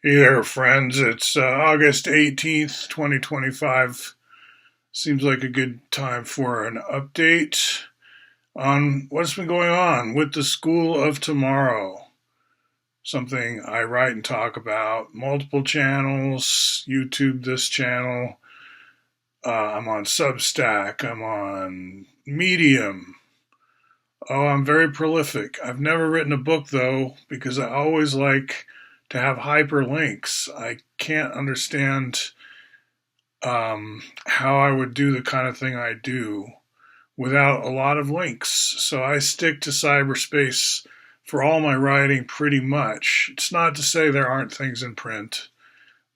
Hey there, friends. It's August 18th, 2025. Seems like a good time for an update on what's been going on with the School of Tomorrow. Something I write and talk about. Multiple channels, YouTube, this channel. I'm on Substack. I'm on Medium. Oh, I'm very prolific. I've never written a book, though, because I always like to have hyperlinks. I can't understand how I would do the kind of thing I do without a lot of links. So I stick to cyberspace for all my writing pretty much. It's not to say there aren't things in print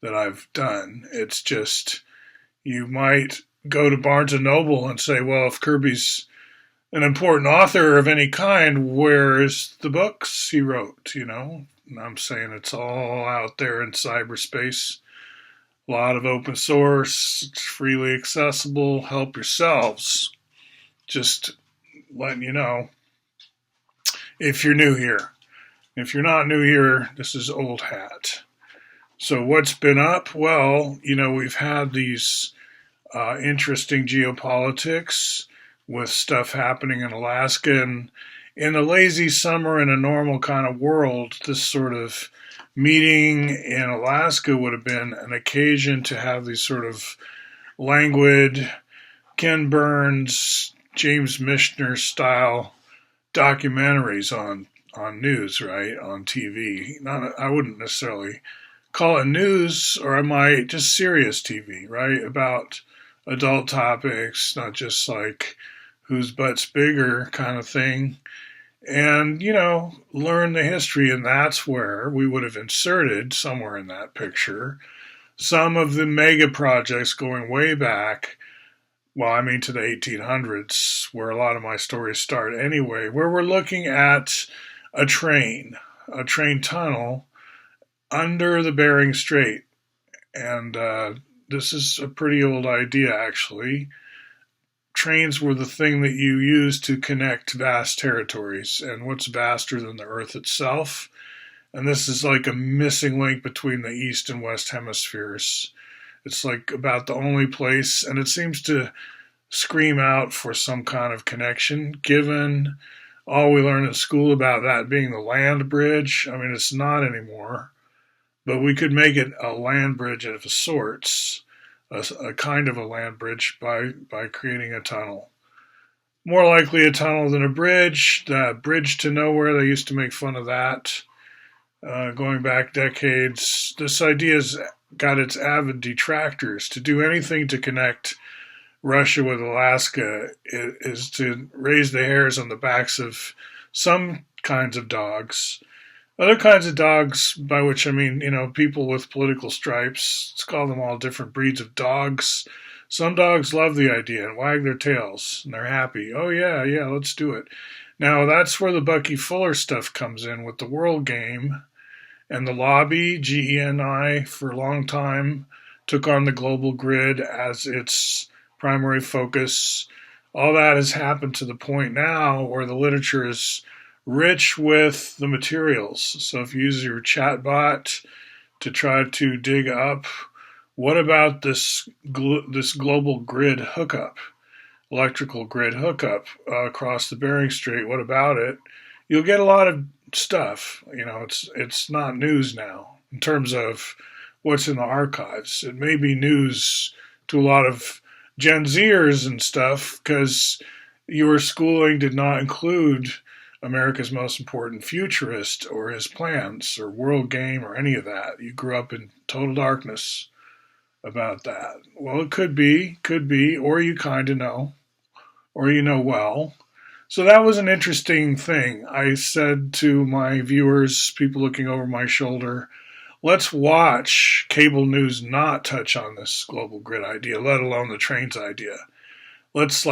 that I've done. It's just you might go to Barnes and Noble and say, well, if Kirby's an important author of any kind, where's the books he wrote, And I'm saying it's all out there in cyberspace. A lot of open source, it's freely accessible. Help yourselves. Just letting you know if you're new here. If you're not new here, this is old hat. So what's been up? Well, we've had these interesting geopolitics with stuff happening in Alaska. And in a lazy summer in a normal kind of world, this sort of meeting in Alaska would have been an occasion to have these sort of languid, Ken Burns, James Michener style documentaries on news, right? On TV. I wouldn't necessarily call it news, or I might just serious TV, right? About adult topics, not just like whose butt's bigger kind of thing. And, learn the history. And that's where we would have inserted somewhere in that picture some of the mega projects going way back. Well, I mean, to the 1800s, where a lot of my stories start anyway, where we're looking at a train tunnel under the Bering Strait. And this is a pretty old idea, actually. Trains were the thing that you used to connect vast territories. And what's vaster than the Earth itself? And this is like a missing link between the East and West hemispheres. It's like about the only place, and it seems to scream out for some kind of connection, given all we learned at school about that being the land bridge. I mean, it's not anymore, but we could make it a land bridge of sorts, a kind of a land bridge by creating a tunnel. More likely a tunnel than a bridge. The bridge to nowhere, they used to make fun of that. Going back decades, this idea's got its avid detractors. To do anything to connect Russia with Alaska is to raise the hairs on the backs of some kinds of dogs. Other kinds of dogs, by which I mean, people with political stripes, let's call them all different breeds of dogs. Some dogs love the idea and wag their tails, and they're happy. Oh, yeah, let's do it. Now, that's where the Bucky Fuller stuff comes in with the World Game. And the lobby, GENI, for a long time took on the global grid as its primary focus. All that has happened to the point now where the literature is rich with the materials. So if you use your chatbot to try to dig up, what about this global grid hookup, electrical grid hookup across the Bering Strait? What about it? You'll get a lot of stuff. It's not news now in terms of what's in the archives. It may be news to a lot of Gen Zers and stuff because your schooling did not include America's most important futurist or his plans or World Game or any of that. You grew up in total darkness about that. Well, it could be, or you kind of know, or you know well. So that was an interesting thing. I said to my viewers, people looking over my shoulder, let's watch cable news not touch on this global grid idea, let alone the trains idea. Let's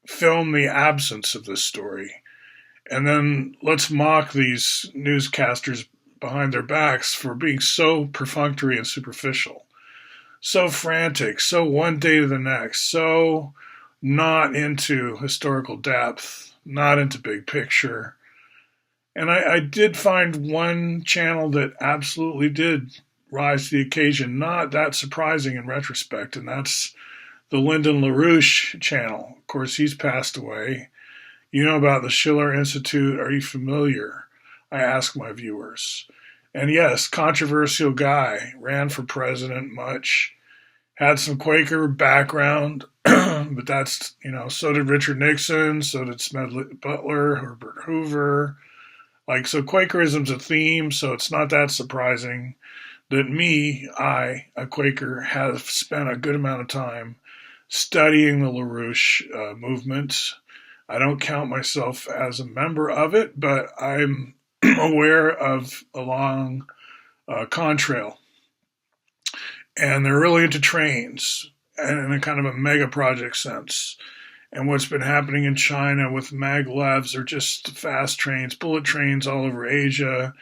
film the absence of this story. And then let's mock these newscasters behind their backs for being so perfunctory and superficial, so frantic, so one day to the next, so not into historical depth, not into big picture. And I did find one channel that absolutely did rise to the occasion, not that surprising in retrospect, and that's the Lyndon LaRouche channel. Of course, he's passed away. You know about the Schiller Institute. Are you familiar? I ask my viewers. And yes, controversial guy, ran for president much, had some Quaker background, but that's, so did Richard Nixon, so did Smedley Butler, Herbert Hoover. So Quakerism's a theme, so it's not that surprising that I, a Quaker, have spent a good amount of time studying the LaRouche movement. I don't count myself as a member of it, but I'm aware of a long contrail. And they're really into trains, and in a kind of a mega project sense. And what's been happening in China with maglevs or just fast trains, bullet trains all over Asia,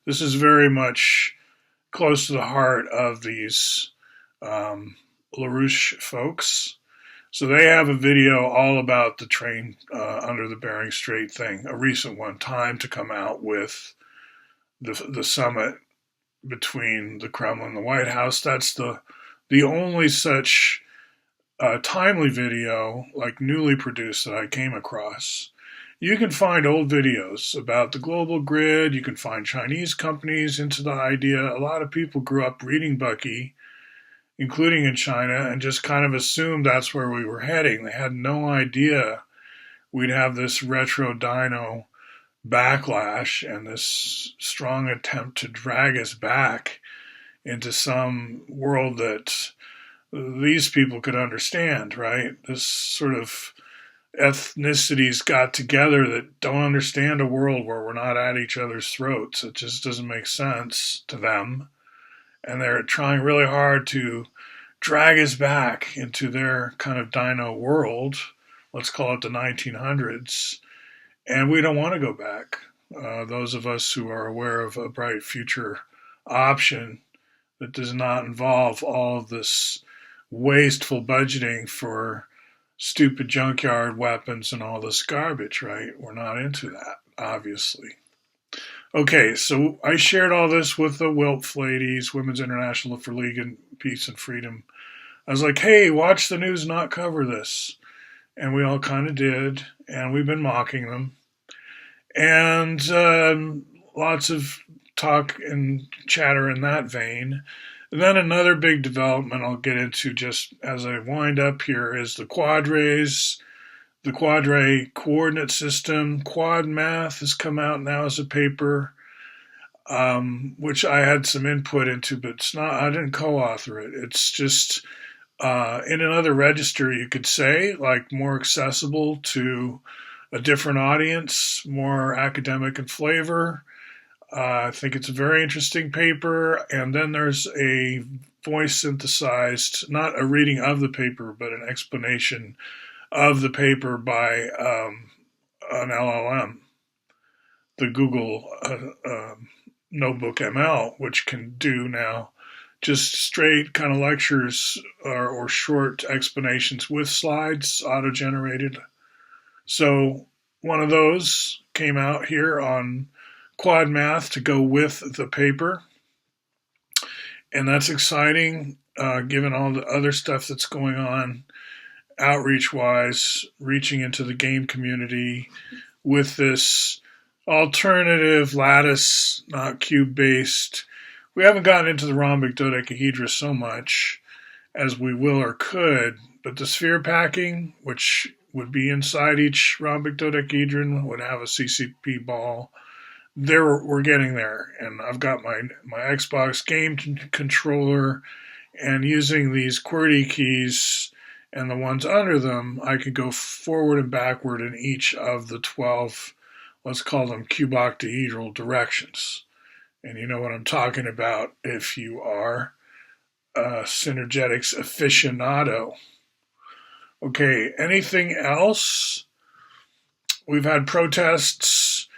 this is very much close to the heart of these LaRouche folks. So they have a video all about the train under the Bering Strait thing, a recent one, timed to come out with the summit between the Kremlin and the White House. That's the only such timely video, newly produced, that I came across. You can find old videos about the global grid. You can find Chinese companies into the idea. A lot of people grew up reading Bucky, including in China, and just kind of assumed that's where we were heading. They had no idea we'd have this retro dino backlash and this strong attempt to drag us back into some world that these people could understand, right? This sort of ethnicities got together that don't understand a world where we're not at each other's throats. It just doesn't make sense to them. And they're trying really hard to drag us back into their kind of dino world. Let's call it the 1900s. And we don't want to go back. Those of us who are aware of a bright future option that does not involve all of this wasteful budgeting for stupid junkyard weapons and all this garbage, right? We're not into that, obviously. Okay, so I shared all this with the WILPF ladies, Women's International for League and Peace and Freedom. I was like, hey, watch the news not cover this. And we all kind of did, and we've been mocking them. And lots of talk and chatter in that vein. And then another big development I'll get into just as I wind up here is the quadrays, the quadray coordinate system. Quad Math has come out now as a paper, which I had some input into, but it's not. I didn't co-author it. It's just in another register, you could say, more accessible to a different audience, more academic in flavor. I think it's a very interesting paper. And then there's a voice synthesized, not a reading of the paper, but an explanation of the paper by an LLM, the Google Notebook ML, which can do now just straight kind of lectures or short explanations with slides auto-generated. So one of those came out here on Quad Math to go with the paper. And that's exciting, given all the other stuff that's going on outreach-wise, reaching into the game community with this alternative lattice, not cube-based. We haven't gotten into the rhombic dodecahedra so much as we will or could, but the sphere packing, which would be inside each rhombic dodecahedron, would have a CCP ball. We're getting there, and I've got my Xbox game controller, and using these QWERTY keys and the ones under them, I could go forward and backward in each of the 12, let's call them cuboctahedral directions. And you know what I'm talking about if you are a synergetics aficionado. Okay, anything else? We've had protests.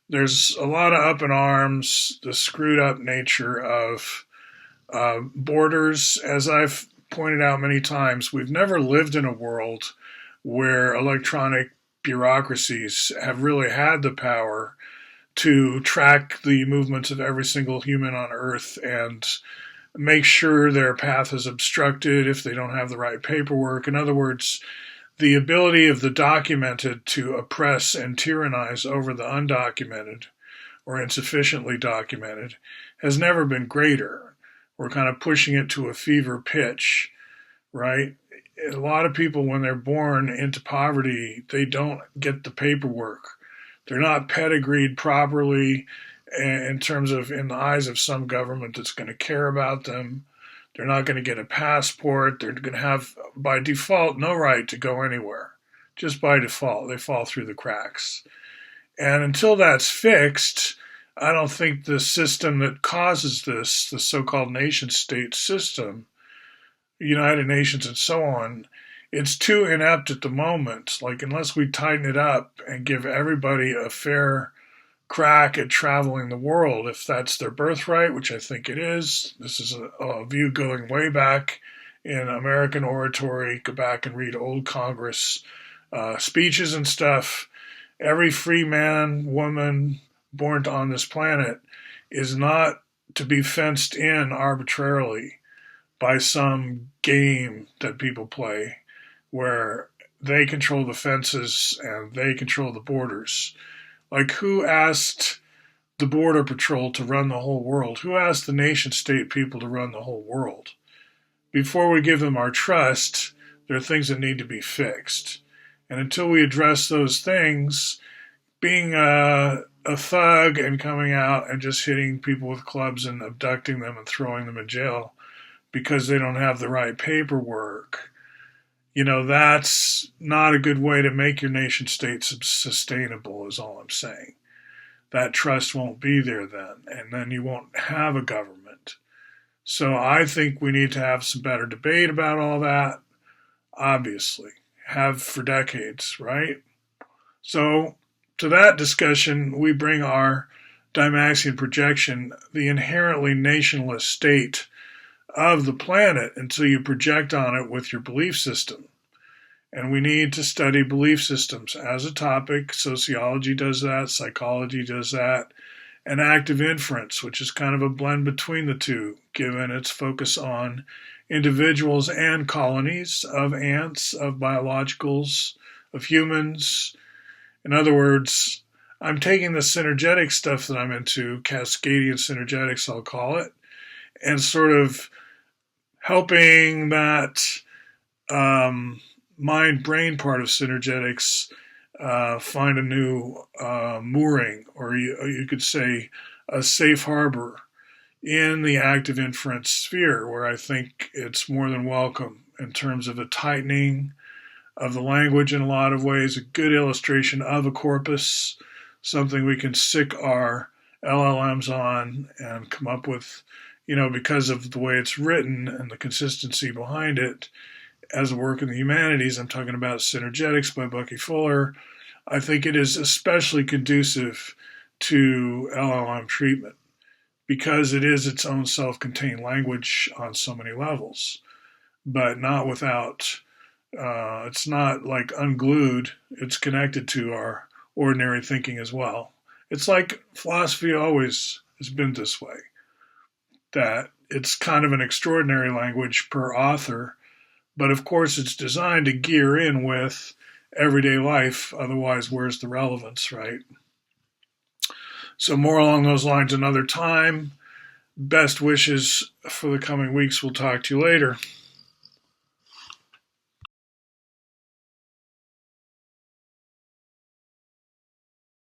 There's a lot of up in arms, the screwed up nature of borders. As I've pointed out many times, we've never lived in a world where electronic bureaucracies have really had the power to track the movements of every single human on Earth and make sure their path is obstructed if they don't have the right paperwork. In other words, the ability of the documented to oppress and tyrannize over the undocumented or insufficiently documented has never been greater. We're kind of pushing it to a fever pitch, right? A lot of people, when they're born into poverty, they don't get the paperwork. They're not pedigreed properly in terms of, in the eyes of some government that's going to care about them. They're not going to get a passport. They're going to have, by default, no right to go anywhere. Just by default, they fall through the cracks. And until that's fixed, I don't think the system that causes this, the so-called nation-state system, United Nations and so on, it's too inept at the moment. Like, unless we tighten it up and give everybody a fair crack at traveling the world, if that's their birthright, which I think it is. This is a view going way back in American oratory. Go back and read old Congress speeches and stuff. Every free man, woman born on this planet is not to be fenced in arbitrarily by some game that people play where they control the fences and they control the borders. Like, who asked the Border Patrol to run the whole world? Who asked the nation-state people to run the whole world? Before we give them our trust, there are things that need to be fixed. And until we address those things, being a thug and coming out and just hitting people with clubs and abducting them and throwing them in jail because they don't have the right paperwork, that's not a good way to make your nation state sustainable, is all I'm saying. That trust won't be there then, and then you won't have a government. So I think we need to have some better debate about all that, obviously. Have for decades, right? So to that discussion, we bring our Dymaxian projection, the inherently nationless state of the planet, until you project on it with your belief system. And we need to study belief systems as a topic. Sociology does that, psychology does that, and active inference, which is kind of a blend between the two, given its focus on individuals and colonies of ants, of biologicals, of humans. In other words, I'm taking the synergetic stuff that I'm into, Cascadian synergetics, I'll call it, and sort of helping that mind-brain part of synergetics find a new mooring, or you could say a safe harbor in the active inference sphere, where I think it's more than welcome in terms of a tightening of the language in a lot of ways, a good illustration of a corpus, something we can sick our LLMs on and come up with, because of the way it's written and the consistency behind it as a work in the humanities. I'm talking about Synergetics by Bucky Fuller. I think it is especially conducive to LLM treatment because it is its own self-contained language on so many levels, but not without, it's not like unglued, it's connected to our ordinary thinking as well. It's like philosophy always has been this way, that it's kind of an extraordinary language per author, but of course it's designed to gear in with everyday life, otherwise where's the relevance, right? So more along those lines another time. Best wishes for the coming weeks. We'll talk to you later.